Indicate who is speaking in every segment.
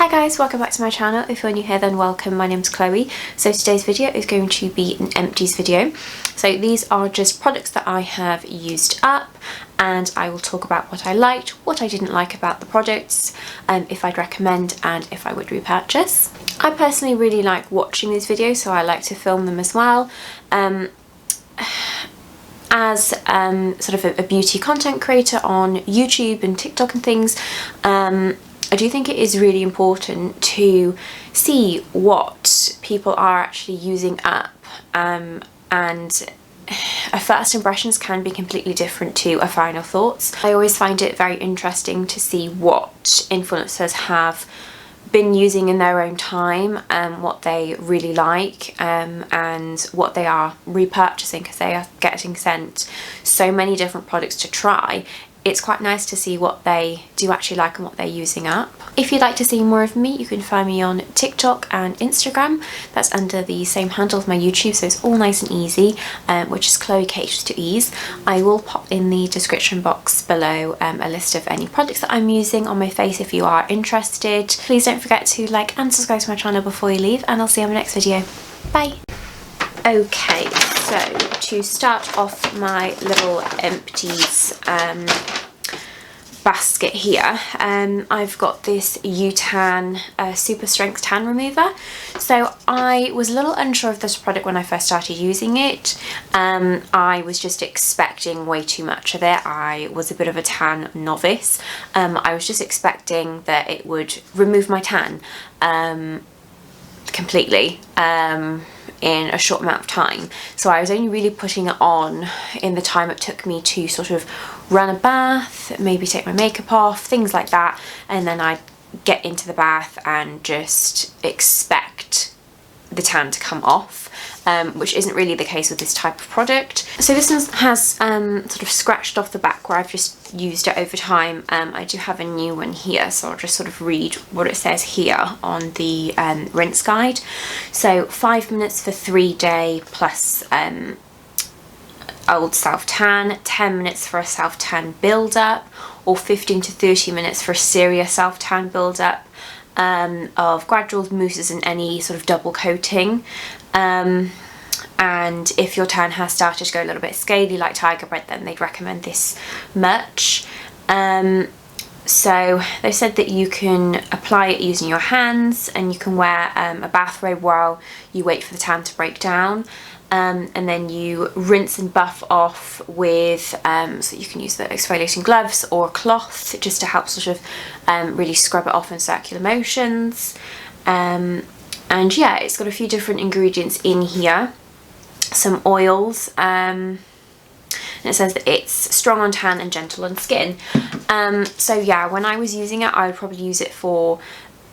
Speaker 1: Hi guys, welcome back to my channel. If you're new here then welcome, my name's Chloe. So today's video is going to be an empties video. So these are just products that I have used up and I will talk about what I liked, what I didn't like about the products, if I'd recommend and if I would repurchase. I personally really like watching these videos, so I like to film them as well. As sort of a beauty content creator on YouTube and TikTok and things, I do think it is really important to see what people are actually using up, and first impressions can be completely different to a final thoughts. I always find it very interesting to see what influencers have been using in their own time, what they really like, and what they are repurchasing, because they are getting sent so many different products to try. It's quite nice to see what they do actually like and what they're using up. If you'd like to see more of me, you can find me on TikTok and Instagram. That's under the same handle as my YouTube, so it's all nice and easy, which is Chloe Caters to Ease. I will pop in the description box below a list of any products that I'm using on my face if you are interested. Please don't forget to like and subscribe to my channel before you leave, and I'll see you on my next video. Bye! Okay, so to start off my little empties basket here, I've got this UTan Super Strength Tan Remover. So I was a little unsure of this product when I first started using it. I was just expecting way too much of it. I was a bit of a tan novice. I was just expecting that it would remove my tan completely in a short amount of time. So I was only really putting it on in the time it took me to sort of run a bath, maybe take my makeup off, things like that, and then I'd get into the bath and just expect the tan to come off, which isn't really the case with this type of product. So this one has sort of scratched off the back where I've just used it over time. I do have a new one here, so I'll just sort of read what it says here on the rinse guide. So 5 minutes for 3-day plus old self-tan, 10 minutes for a self-tan build-up, or 15 to 30 minutes for a serious self-tan build-up, of gradual mousses and any sort of double coating. And if your tan has started to go a little bit scaly like tiger bread, then they'd recommend this much. So they said that you can apply it using your hands, and you can wear a bathrobe while you wait for the tan to break down. And then you rinse and buff off with, so you can use the exfoliating gloves or a cloth just to help sort of really scrub it off in circular motions. And yeah, it's got a few different ingredients in here, some oils, and it says that it's strong on tan and gentle on skin. So yeah, when I was using it, I would probably use it for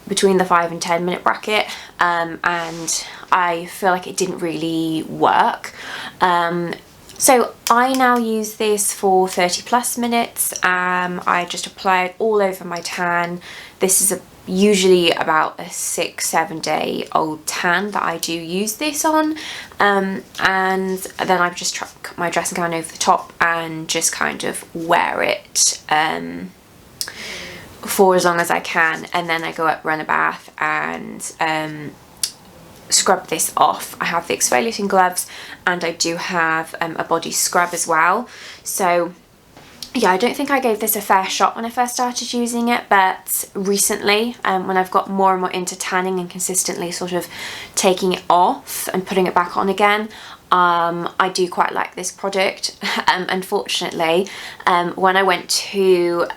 Speaker 1: between the 5 and 10 minute bracket, and I feel like it didn't really work. So I now use this for 30 plus minutes. I just apply it all over my tan. This is usually about a 6-7 day old tan that I do use this on, and then I've just put my dressing gown over the top and just kind of wear it for as long as I can, and then I go up, run a bath, and scrub this off. I have the exfoliating gloves and I do have a body scrub as well. So yeah, I don't think I gave this a fair shot when I first started using it, but recently, when I've got more and more into tanning and consistently sort of taking it off and putting it back on again, I do quite like this product. Unfortunately, when I went to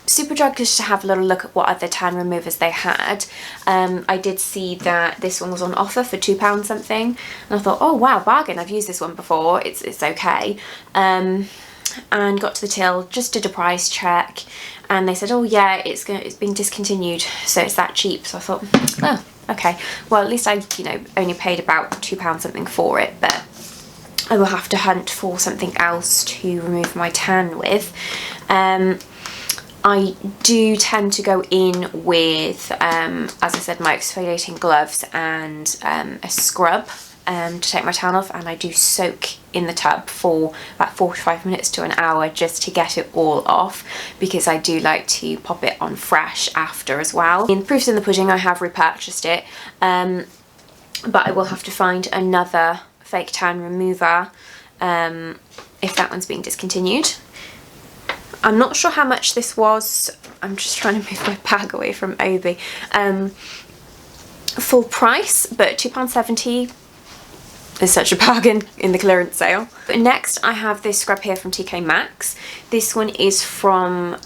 Speaker 1: Superdrug just to have a little look at what other tan removers they had, I did see that this one was on offer for £2 something, and I thought, oh wow, bargain, I've used this one before, it's okay. And got to the till, just did a price check, and they said, oh yeah, it's been discontinued, so it's that cheap. So I thought, oh okay, well at least I only paid about £2 something for it, but I will have to hunt for something else to remove my tan with. I do tend to go in with, as I said, my exfoliating gloves and a scrub to take my tan off, and I do soak in the tub for about 45 minutes to an hour just to get it all off, because I do like to pop it on fresh after as well. In proof's in the pudding, I have repurchased it, but I will have to find another fake tan remover if that one's being discontinued. I'm not sure how much this was. I'm just trying to move my bag away from Obi. Full price, but £2.70 is such a bargain in the clearance sale. But next I have this scrub here from TK Maxx. This one is from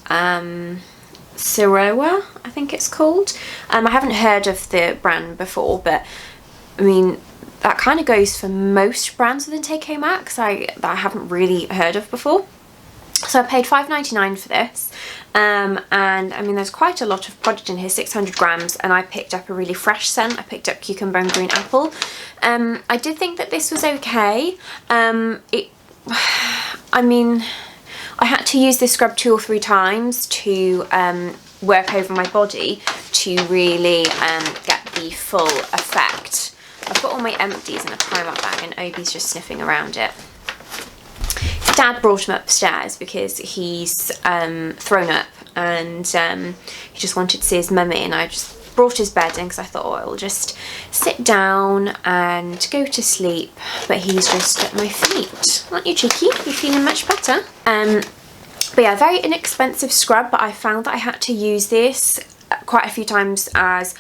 Speaker 1: Siroa, I think it's called. I haven't heard of the brand before, but I mean, that kind of goes for most brands within TK Maxx that I haven't really heard of before. So I paid £5.99 for this, and I mean there's quite a lot of product in here, 600 grams, and I picked up a really fresh scent. I picked up cucumber and green apple. I did think that this was okay. I mean, I had to use this scrub 2 or 3 times to work over my body to really get the full effect. I've got all my empties in a Primark bag, and Obi's just sniffing around it. Dad brought him upstairs because he's thrown up, and he just wanted to see his mummy, and I just brought his bed in because I thought, oh, I'll just sit down and go to sleep, but he's just at my feet. Aren't you cheeky? You're feeling much better. But yeah, very inexpensive scrub, but I found that I had to use this quite a few times, as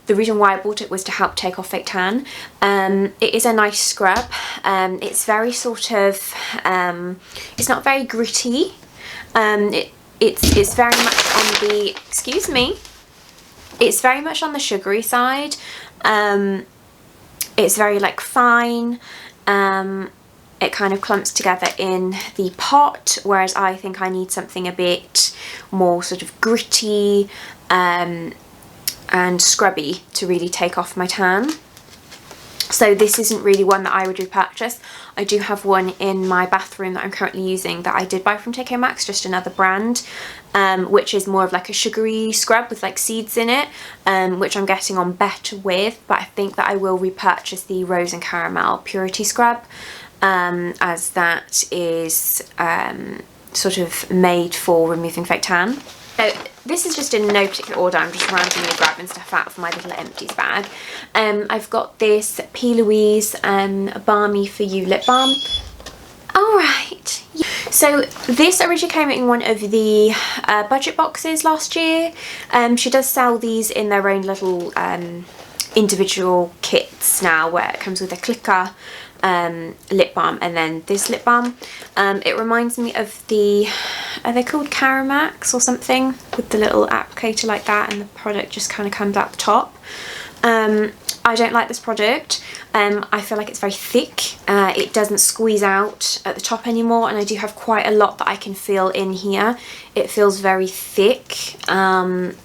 Speaker 1: the reason why I bought it was to help take off fake tan. It is a nice scrub. It's very sort of, it's not very gritty. It's very much on the, excuse me, it's very much on the sugary side. It's very like fine. It kind of clumps together in the pot, whereas I think I need something a bit more sort of gritty, and scrubby to really take off my tan. So this isn't really one that I would repurchase. I do have one in my bathroom that I'm currently using that I did buy from TK Maxx, just another brand, which is more of like a sugary scrub with like seeds in it, which I'm getting on better with, but I think that I will repurchase the Rose and Caramel Purity Scrub, as that is sort of made for removing fake tan. So this is just in no particular order, I'm just randomly grabbing stuff out of my little empties bag. I've got this Plouise Balmy For You lip balm. Alright, so this originally came in one of the budget boxes last year. She does sell these in their own little individual kits now, where it comes with a clicker, lip balm, and then this lip balm. It reminds me of the, are they called Caramax or something, with the little applicator like that, and the product just kind of comes out the top. I don't like this product. I feel like it's very thick. It doesn't squeeze out at the top anymore, and I do have quite a lot that I can feel in here. It feels very thick, and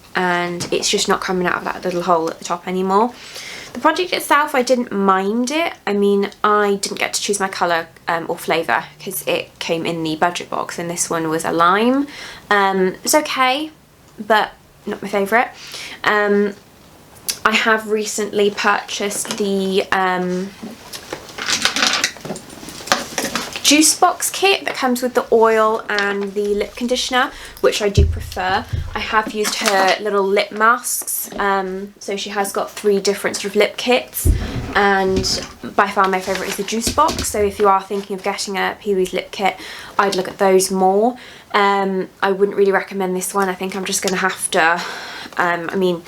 Speaker 1: it's just not coming out of that little hole at the top anymore. The product itself, I didn't mind it. I mean, I didn't get to choose my colour or flavour because it came in the budget box, and this one was a lime. It's okay, but not my favourite. I have recently purchased the juice box kit that comes with the oil and the lip conditioner, which I do prefer. I have used her little lip masks, so she has got 3 different sort of lip kits, and by far my favourite is the juice box. So if you are thinking of getting a Plouise lip kit, I'd look at those more. I wouldn't really recommend this one. I think I'm just going to have to, I mean,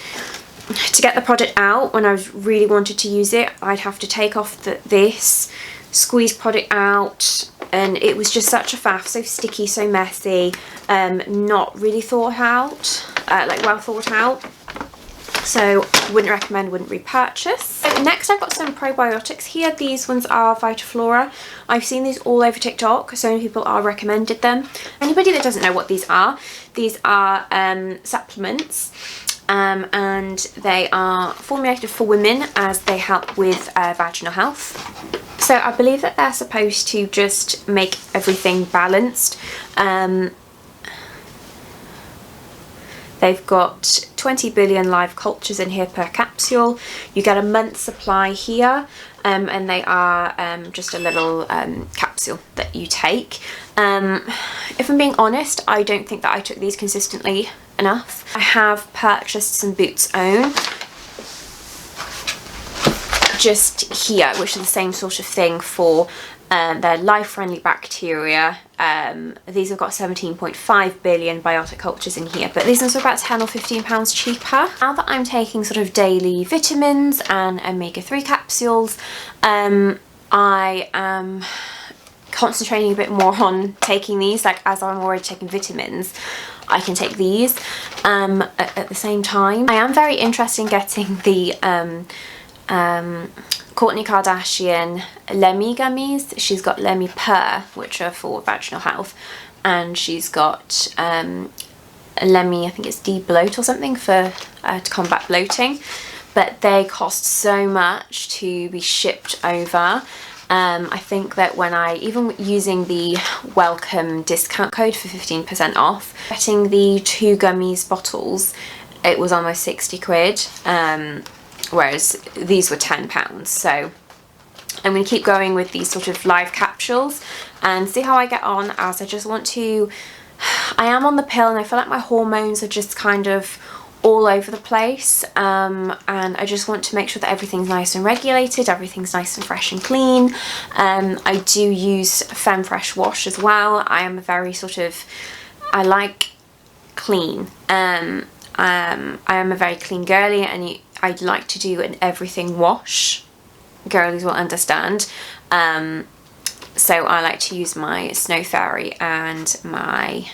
Speaker 1: to get the product out when I really wanted to use it, I'd have to take off this, squeeze product out, and it was just such a faff, so sticky, so messy, not really thought out, like well thought out. So wouldn't recommend, wouldn't repurchase. So next I've got some probiotics here. These ones are Vitaflora. I've seen these all over TikTok, so many people are recommended them. Anybody that doesn't know what these are supplements. And they are formulated for women as they help with vaginal health. So I believe that they're supposed to just make everything balanced. They've got 20 billion live cultures in here per capsule. You get a month's supply here, and they are just a little capsule that you take. If I'm being honest, I don't think that I took these consistently enough. I have purchased some Boots Own just here, which is the same sort of thing for their life-friendly bacteria. These have got 17.5 billion biotic cultures in here, but these ones are about 10 or 15 pounds cheaper. Now that I'm taking sort of daily vitamins and omega-3 capsules, I am concentrating a bit more on taking these. Like, as I'm already taking vitamins, I can take these at the same time. I am very interested in getting the Kourtney Kardashian Lemmy gummies. She's got Lemmy Purr, which are for vaginal health, and she's got Lemmy, I think it's de-bloat or something, for to combat bloating, but they cost so much to be shipped over. I think that when even using the welcome discount code for 15% off, getting the 2 gummies bottles, it was almost 60 quid. Whereas these were £10. So I'm going to keep going with these sort of live capsules and see how I get on, as I just want to, I am on the pill and I feel like my hormones are just kind of all over the place, and I just want to make sure that everything's nice and regulated, everything's nice and fresh and clean. I do use Femme Fresh wash as well. I am a very sort of, I like clean. I am a very clean girly, and I'd like to do an everything wash. Girlies will understand. So I like to use my Snow Fairy and my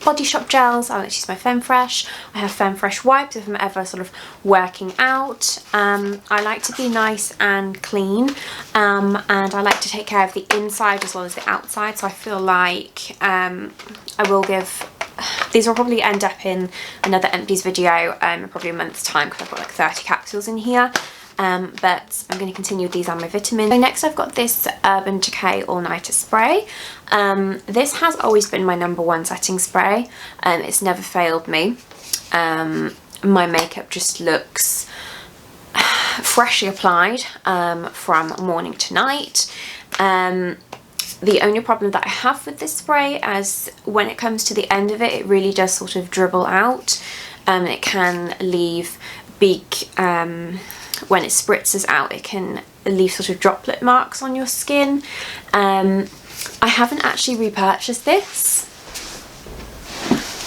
Speaker 1: Body Shop gels. I like to use my Femme Fresh. I have Femme Fresh wipes if I'm ever sort of working out. I like to be nice and clean, and I like to take care of the inside as well as the outside. So I feel like I will give, these will probably end up in another Empties video in probably a month's time, because I've got like 30 capsules in here. But I'm going to continue with these and my vitamins. So next I've got this Urban Decay All Nighter Spray. This has always been my #1 setting spray. It's never failed me. My makeup just looks freshly applied from morning to night. The only problem that I have with this spray is when it comes to the end of it, it really does sort of dribble out. It can leave big, when it spritzes out, it can leave sort of droplet marks on your skin. I haven't actually repurchased this.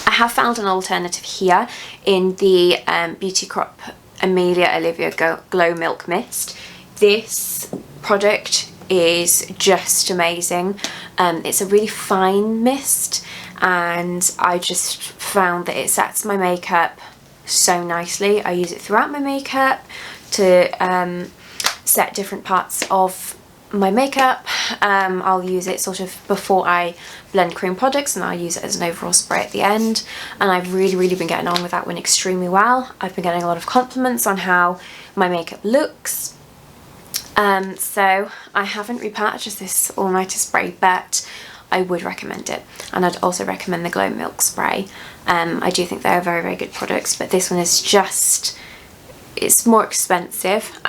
Speaker 1: I have found an alternative here in the Beauty Crop Amelia Olivia Glow Milk Mist. This product is just amazing. It's a really fine mist, and I just found that it sets my makeup so nicely. I use it throughout my makeup to set different parts of my makeup. I'll use it sort of before I blend cream products, and I'll use it as an overall spray at the end, and I've really been getting on with that one extremely well. I've been getting a lot of compliments on how my makeup looks. So I haven't repurchased this All Nighter Spray, but I would recommend it, and I'd also recommend the Glow Milk Spray. I do think they're very good products, but this one is just, it's more expensive.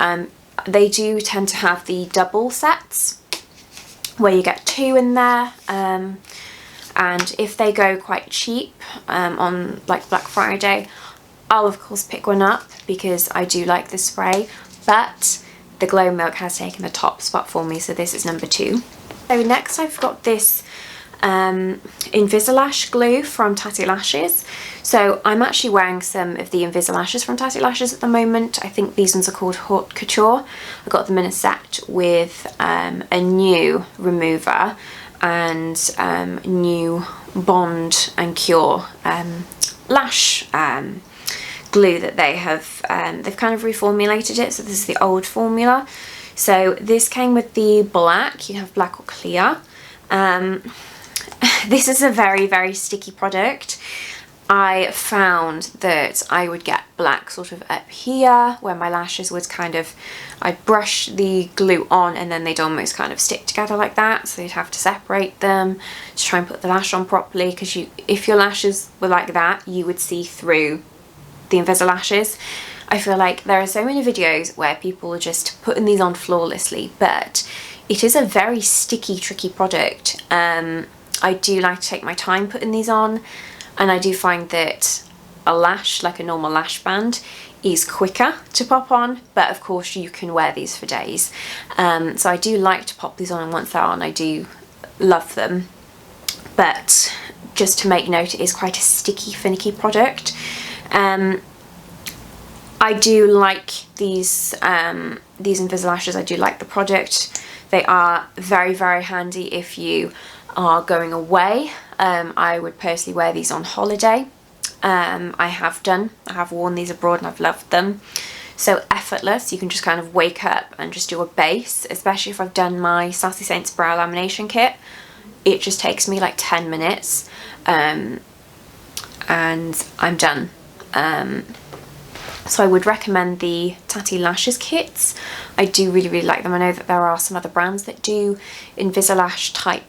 Speaker 1: They do tend to have the double sets where you get 2 in there, and if they go quite cheap on like Black Friday, I'll of course pick one up because I do like the spray, but the Glow Milk has taken the top spot for me, so this is #2. So next I've got this Invisilash glue from Tatti Lashes. So I'm actually wearing some of the Invisilashes from Tatti Lashes at the moment. I think these ones are called Haute Couture. I got them in a set with a new remover and new Bond and Cure lash glue that they have. They've kind of reformulated it, so this is the old formula. So this came with the black. You have black or clear. This is a very sticky product. I found that I would get black sort of up here where my lashes would kind of, I'd brush the glue on and then they'd almost kind of stick together like that, so you'd have to separate them to try and put the lash on properly, because if your lashes were like that you would see through the invisi lashes. I feel like there are so many videos where people are just putting these on flawlessly, but it is a very sticky, tricky product. I do like to take my time putting these on, and I do find that a lash, like a normal lash band, is quicker to pop on, but of course you can wear these for days. So I do like to pop these on, and once they're on I do love them. But just to make note, it is quite a sticky, finicky product. I do like these invisi lashes. I do like the product. They are very, very handy if you are going away. I would personally wear these on holiday. I have worn these abroad and I've loved them. So effortless, you can just kind of wake up and just do a base, especially if I've done my Sassy Saints brow lamination kit. It just takes me like 10 minutes and I'm done. So I would recommend the Tatti Lashes kits. I do really, really like them. I know that there are some other brands that do Invisalign type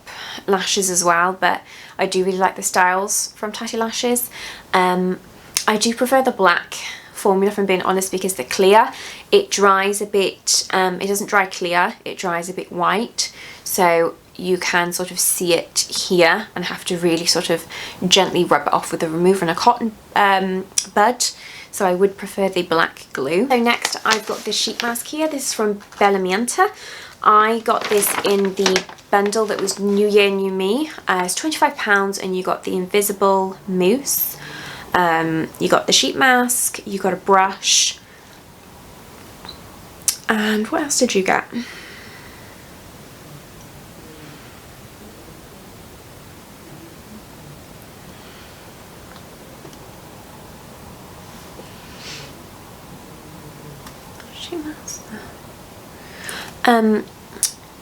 Speaker 1: lashes as well, but I do really like the styles from Tatti Lashes. I do prefer the black formula, if I'm being honest, because the clear, it dries a bit, it doesn't dry clear, it dries a bit white, so you can sort of see it here and have to really sort of gently rub it off with a remover and a cotton bud. So I would prefer the black glue. So next I've got this sheet mask here. This is from Bellamienta. I got this in the bundle that was New Year, New Me. It's £25 and you got the invisible mousse. You got the sheet mask, you got a brush. And what else did you get?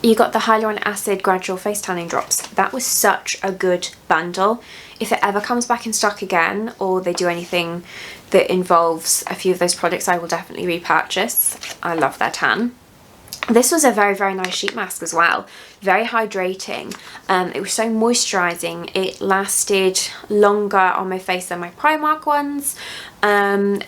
Speaker 1: You got the hyaluronic acid gradual face tanning drops. That was such a good bundle. If it ever comes back in stock again, or they do anything that involves a few of those products, I will definitely repurchase. I love their tan. This was a very, very nice sheet mask as well. Very hydrating. It was so moisturising. It lasted longer on my face than my Primark ones.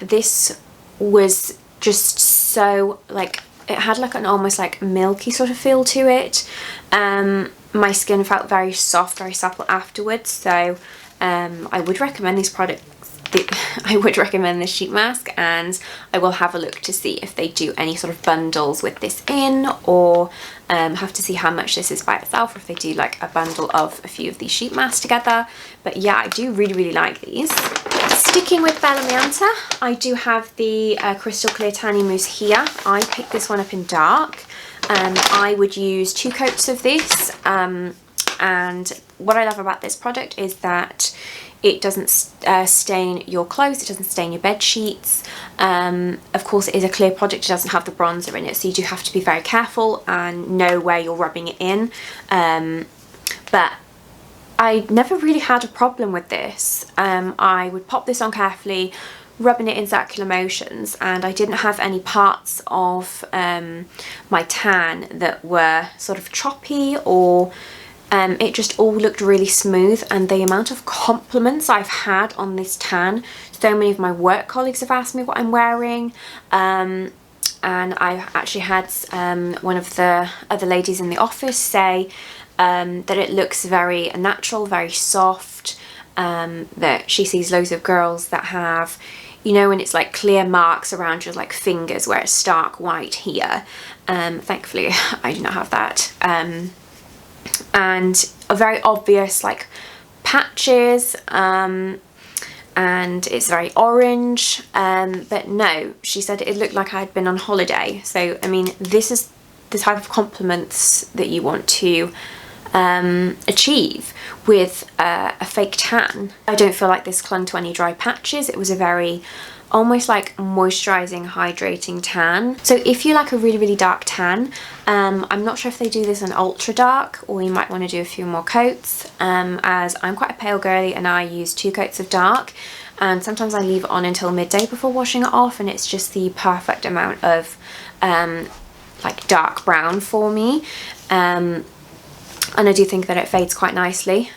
Speaker 1: This was just so, like, it had like an almost like milky sort of feel to it. My skin felt very soft, very supple afterwards, so I would recommend these products. I would recommend this sheet mask, and I will have a look to see if they do any sort of bundles with this in, or have to see how much this is by itself, or if they do like a bundle of a few of these sheet masks together. But yeah, I do really, really like these. Sticking with Bellamienta, I do have the Crystal Clear Tanning Mousse here. I picked this one up in dark. I would use 2 coats of this, and what I love about this product is that it doesn't stain your clothes, it doesn't stain your bed sheets. Of course it is a clear product, it doesn't have the bronzer in it, so you do have to be very careful and know where you're rubbing it in. But I never really had a problem with this. I would pop this on carefully, rubbing it in circular motions, and I didn't have any parts of my tan that were sort of choppy, or it just all looked really smooth. And the amount of compliments I've had on this tan, so many of my work colleagues have asked me what I'm wearing, and I actually had one of the other ladies in the office say that it looks very natural, very soft, that she sees loads of girls that have, you know, when it's like clear marks around your like fingers where it's stark white here. Thankfully I do not have that. And a very obvious like patches, and it's very orange, but no, she said it looked like I had been on holiday. So I mean, this is the type of compliments that you want to achieve with a fake tan. I don't feel like this clung to any dry patches. It was a very almost like moisturizing, hydrating tan. So if you like a really dark tan, I'm not sure if they do this in ultra dark, or you might want to do a few more coats, as I'm quite a pale girly and I use 2 coats of dark, and sometimes I leave it on until midday before washing it off, and it's just the perfect amount of like dark brown for me. And I do think that it fades quite nicely.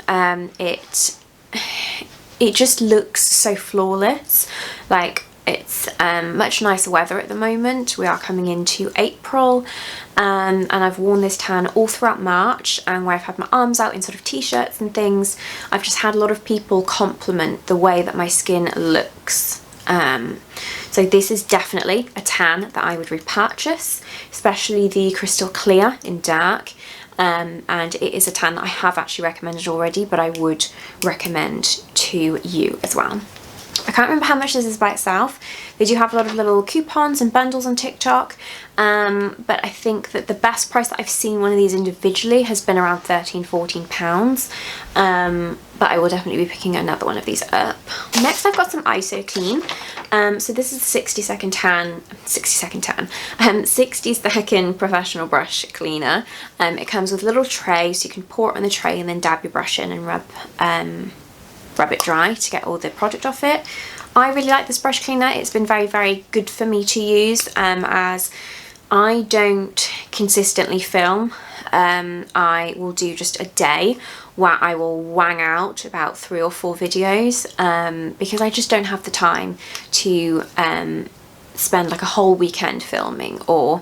Speaker 1: It just looks so flawless. Like, it's much nicer weather at the moment. We are coming into April, and I've worn this tan all throughout March, and where I've had my arms out in sort of t-shirts and things, I've just had a lot of people compliment the way that my skin looks. So this is definitely a tan that I would repurchase, especially the crystal clear in dark. And it is a tan that I have actually recommended already, but I would recommend to you as well. I can't remember how much this is by itself. They do have a lot of little coupons and bundles on TikTok, but I think that the best price that I've seen one of these individually has been around £13–14. But I will definitely be picking another one of these up. Next I've got some ISO Clean. So this is 60 second professional brush cleaner. It comes with a little tray, so you can pour it on the tray and then dab your brush in and rub it dry to get all the product off it. I really like this brush cleaner. It's been very good for me to use, as I don't consistently film. I will do just a day where I will wang out about 3 or 4 videos, because I just don't have the time to spend like a whole weekend filming, or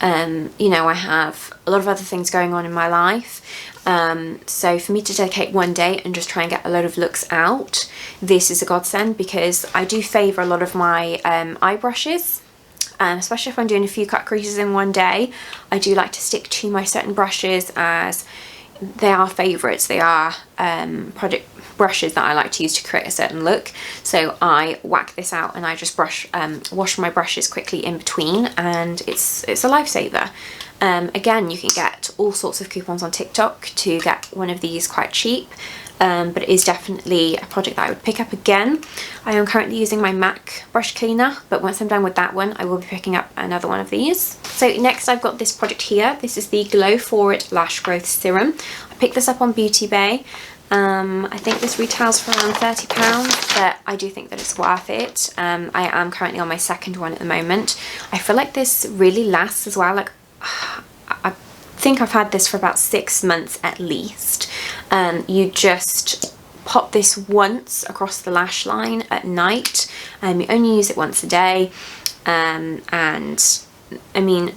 Speaker 1: you know, I have a lot of other things going on in my life. So for me to dedicate one day and just try and get a load of looks out, this is a godsend, because I do favour a lot of my eye brushes, especially if I'm doing a few cut creases in one day. I do like to stick to my certain brushes, as they are favourites. They are product brushes that I like to use to create a certain look. So I whack this out and I just wash my brushes quickly in between, and it's a lifesaver. Again, you can get all sorts of coupons on TikTok to get one of these quite cheap, but it is definitely a product that I would pick up again. I am currently using my MAC brush cleaner, but once I'm done with that one, I will be picking up another one of these. So next I've got this product here. This is the Glow Forward Lash Growth Serum. I picked this up on Beauty Bay. I think this retails for around £30, but I do think that it's worth it. I am currently on my second one at the moment. I feel like this really lasts as well. Like, I think I've had this for about 6 months at least. You just pop this once across the lash line at night. You only use it once a day, and I mean,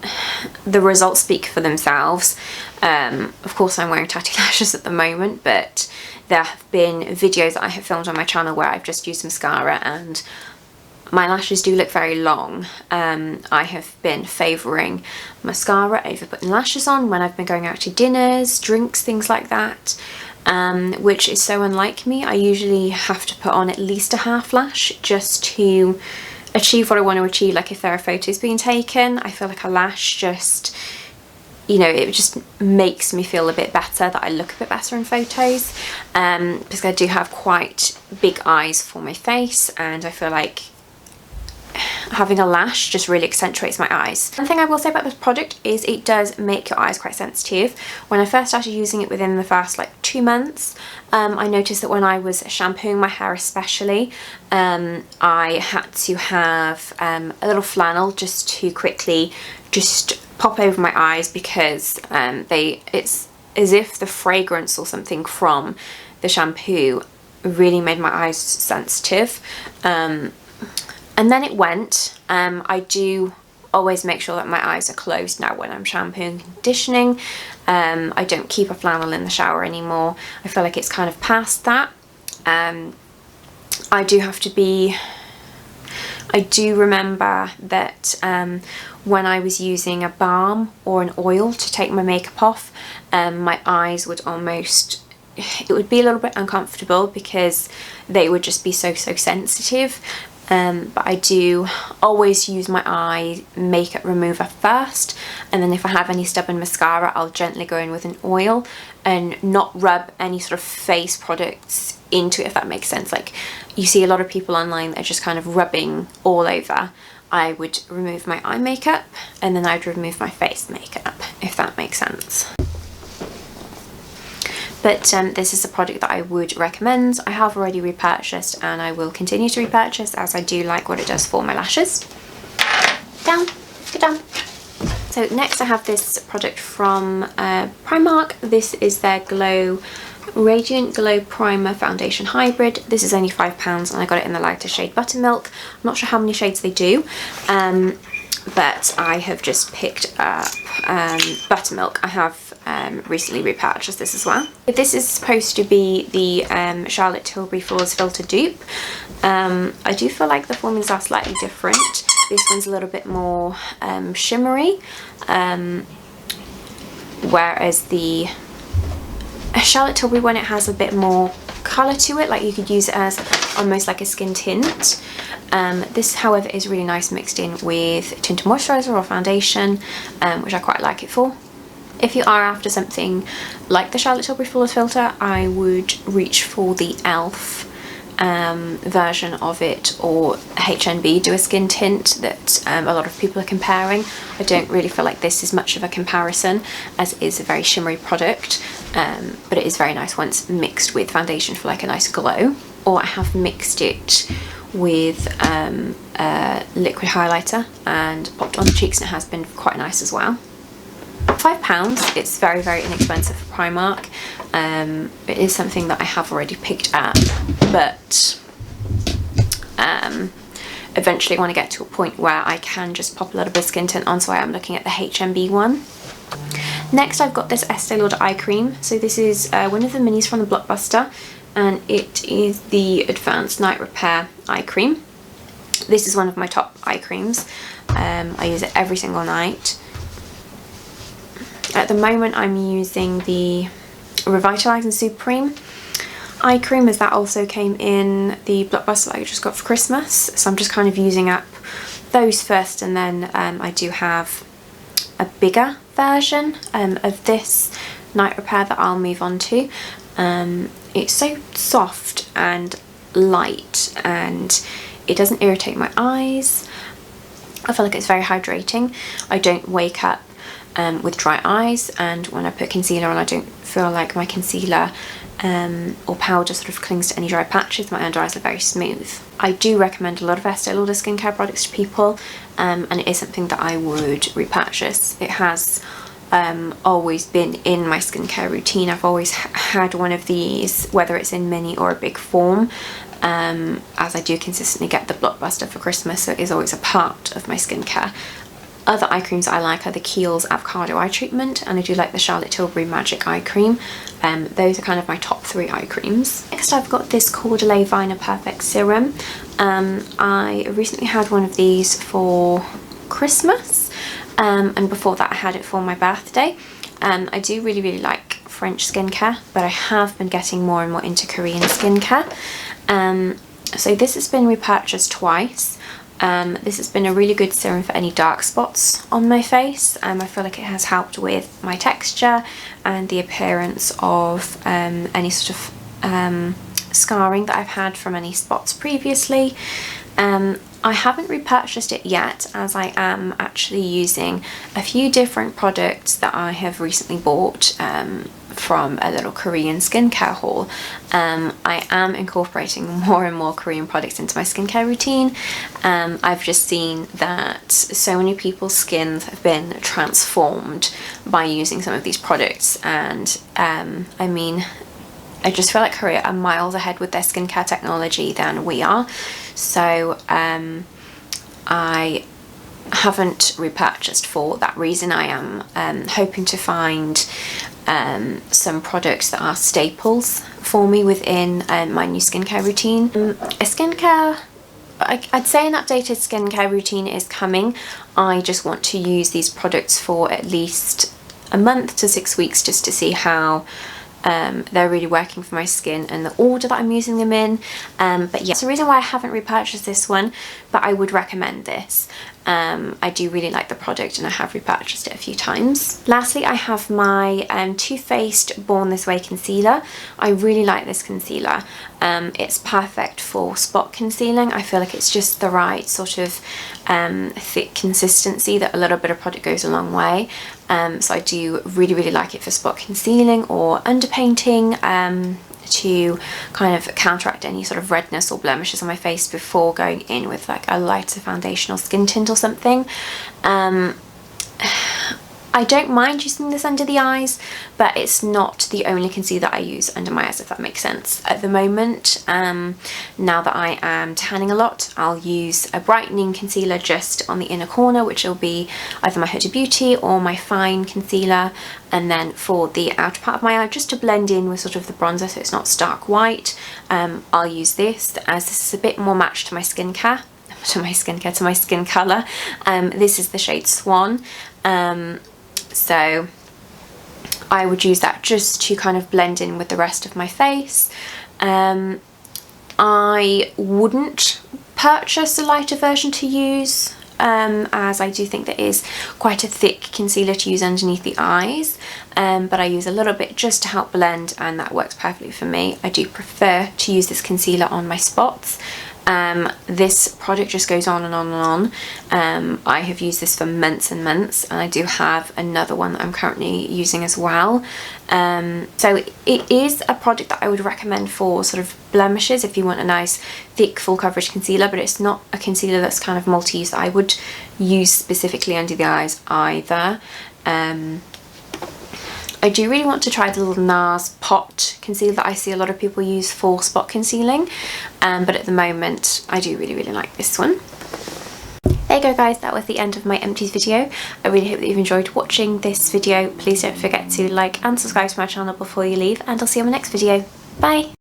Speaker 1: the results speak for themselves. Of course I'm wearing Tatti lashes at the moment, but there have been videos that I have filmed on my channel where I've just used mascara and my lashes do look very long. I have been favouring mascara over putting lashes on when I've been going out to dinners, drinks, things like that, which is so unlike me. I usually have to put on at least a half lash just to achieve what I want to achieve. Like if there are photos being taken, I feel like a lash just, you know, it just makes me feel a bit better, that I look a bit better in photos, because I do have quite big eyes for my face, and I feel like having a lash just really accentuates my eyes. One thing I will say about this product is it does make your eyes quite sensitive. When I first started using it, within the first like 2 months, I noticed that when I was shampooing my hair especially, I had to have a little flannel just to quickly just pop over my eyes, because it's as if the fragrance or something from the shampoo really made my eyes sensitive. And then it went. I do always make sure that my eyes are closed now when I'm shampooing and conditioning. I don't keep a flannel in the shower anymore. I feel like it's kind of past that. I do remember that when I was using a balm or an oil to take my makeup off, my eyes would almost, it would be a little bit uncomfortable because they would just be so sensitive. but I do always use my eye makeup remover first, and then if I have any stubborn mascara, I'll gently go in with an oil and not rub any sort of face products into it, if that makes sense. Like, you see a lot of people online that are just kind of rubbing all over. I would remove my eye makeup and then I'd remove my face makeup, if that makes sense. But this is a product that I would recommend. I have already repurchased and I will continue to repurchase, as I do like what it does for my lashes. Down, go down. So next I have this product from Primark. This is their Radiant Glow Primer Foundation Hybrid. This is only £5 and I got it in the lighter shade Buttermilk. I'm not sure how many shades they do, but I have just picked up Buttermilk. I have recently repurchased this as well. This is supposed to be the Charlotte Tilbury Flawless Filter dupe. I do feel like the formulas are slightly different. This one's a little bit more shimmery, whereas the Charlotte Tilbury one, it has a bit more colour to it, like you could use it as almost like a skin tint. This, however, is really nice mixed in with tinted moisturiser or foundation, which I quite like it for. If you are after something like the Charlotte Tilbury Flawless Filter, I would reach for the e.l.f. Version of it, or HNB do a skin tint that a lot of people are comparing. I don't really feel like this is much of a comparison, as it is a very shimmery product, but it is very nice once mixed with foundation for like a nice glow. Or I have mixed it with a liquid highlighter and popped on the cheeks, and it has been quite nice as well. £5, it's very, very inexpensive for Primark. It is something that I have already picked up, but eventually I want to get to a point where I can just pop a little bit of skin tint on, so I am looking at the HNB one. Next I've got this Estee Lauder eye cream. So this is one of the minis from the Blockbuster, and it is the Advanced Night Repair eye cream. This is one of my top eye creams. I use it every single night. At the moment I'm using the Revitalising Supreme eye cream, as that also came in the Blockbuster that I just got for Christmas. So I'm just kind of using up those first, and then I do have a bigger version of this Night Repair that I'll move on to. It's so soft and light, and it doesn't irritate my eyes. I feel like it's very hydrating. I don't wake up with dry eyes, and when I put concealer on, I don't feel like my concealer or powder sort of clings to any dry patches. My under eyes are very smooth. I do recommend a lot of Estee Lauder skincare products to people, and it is something that I would repurchase. It has always been in my skincare routine. I've always had one of these, whether it's in mini or a big form, as I do consistently get the Blockbuster for Christmas, so it is always a part of my skincare. Other eye creams I like are the Kiehl's Avocado Eye Treatment, and I do like the Charlotte Tilbury Magic Eye Cream. Those are kind of my top 3 eye creams. Next I've got this Caudalie Fyne Perfect Serum. I recently had one of these for Christmas, and before that I had it for my birthday. I do really like French skincare, but I have been getting more and more into Korean skincare. So this has been repurchased twice. This has been a really good serum for any dark spots on my face. I feel like it has helped with my texture and the appearance of any sort of scarring that I've had from any spots previously. I haven't repurchased it yet, as I am actually using a few different products that I have recently bought from a little Korean skincare haul. I am incorporating more and more Korean products into my skincare routine. I've just seen that so many people's skins have been transformed by using some of these products, and I mean, I just feel like Korea are miles ahead with their skincare technology than we are. So I haven't repurchased for that reason. I am hoping to find some products that are staples for me within my new skincare routine. I'd say an updated skincare routine is coming. I just want to use these products for at least a month to 6 weeks just to see how they're really working for my skin and the order that I'm using them in. But yeah, it's the reason why I haven't repurchased this one, but I would recommend this. I do really like the product and I have repurchased it a few times. Lastly, I have my Too Faced Born This Way concealer. I really like this concealer. It's perfect for spot concealing. I feel like it's just the right sort of thick consistency that a little bit of product goes a long way. So I do really like it for spot concealing or underpainting, to kind of counteract any sort of redness or blemishes on my face before going in with like a lighter foundation or skin tint or something. I don't mind using this under the eyes, but it's not the only concealer I use under my eyes, if that makes sense. At the moment, now that I am tanning a lot, I'll use a brightening concealer just on the inner corner, which will be either my Haute Beauty or my Fyne concealer, and then for the outer part of my eye, just to blend in with sort of the bronzer so it's not stark white, I'll use this, as this is a bit more matched to my skincare, to my skin colour. This is the shade Swan. So I would use that just to kind of blend in with the rest of my face. I wouldn't purchase a lighter version to use, as I do think there is quite a thick concealer to use underneath the eyes, but I use a little bit just to help blend, and that works perfectly for me. I do prefer to use this concealer on my spots. This product just goes on and on and on. I have used this for months and months, and I do have another one that I'm currently using as well. So it is a product that I would recommend for sort of blemishes if you want a nice thick full coverage concealer, but it's not a concealer that's kind of multi-use that I would use specifically under the eyes either. I do really want to try the little NARS pot concealer that I see a lot of people use for spot concealing, but at the moment I do really like this one. There you go guys, that was the end of my empties video. I really hope that you've enjoyed watching this video. Please don't forget to like and subscribe to my channel before you leave, and I'll see you on my next video. Bye!